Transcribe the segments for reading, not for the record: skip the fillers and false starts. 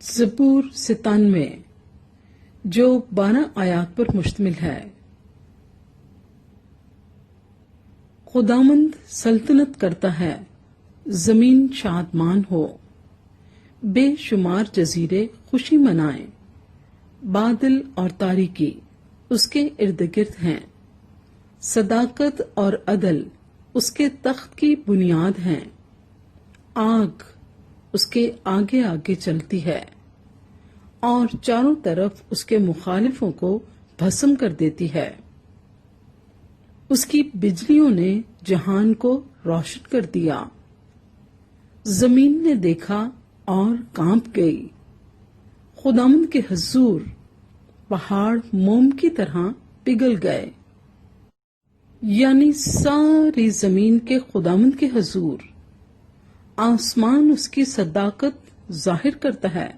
زبور 97 جو 12 آیات پر مشتمل ہے۔ خداوند سلطنت کرتا ہے، زمین شادمان ہو، بے شمار جزیرے خوشی منائیں، بادل اور تاریکی اس کے ارد گرد ہیں، صداقت اور عدل اس کے تخت کی بنیاد ہیں، آگ اس کے آگے آگے چلتی ہے اور چاروں طرف اس کے مخالفوں کو بھسم کر دیتی ہے۔ اس کی بجلیوں نے جہان کو روشن کر دیا، زمین نے دیکھا اور کانپ گئی۔ خداوند کے حضور پہاڑ موم کی طرح پگھل گئے، یعنی ساری زمین کے خداوند کے حضور آسمان اس کی صداقت ظاہر کرتا ہے،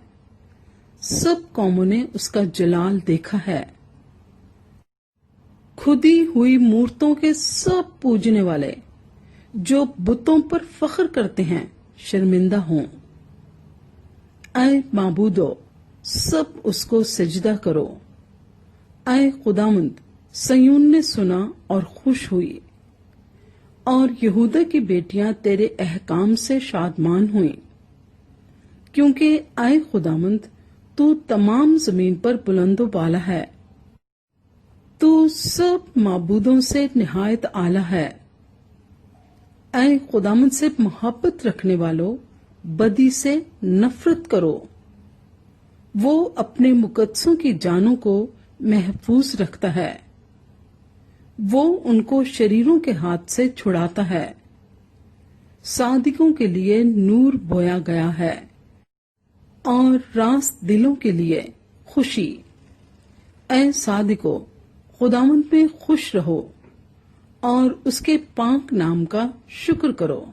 سب قوموں نے اس کا جلال دیکھا ہے۔ کھدی ہوئی مورتوں کے سب پوجنے والے جو بتوں پر فخر کرتے ہیں شرمندہ ہوں۔ اے معبودو، سب اس کو سجدہ کرو۔ اے خداوند، سیون نے سنا اور خوش ہوئی، اور یہودا کی بیٹیاں تیرے احکام سے شادمان ہوئیں، کیونکہ اے خداوند تو تمام زمین پر بلند و بالا ہے، تو سب معبودوں سے نہایت اعلیٰ ہے۔ اے خداوند سے محبت رکھنے والوں، بدی سے نفرت کرو۔ وہ اپنے مقدسوں کی جانوں کو محفوظ رکھتا ہے، وہ ان کو شریروں کے ہاتھ سے چھڑاتا ہے۔ صادقوں کے لیے نور بویا گیا ہے اور راست دلوں کے لیے خوشی۔ اے صادقو، خداوند میں خوش رہو اور اس کے پاک نام کا شکر کرو۔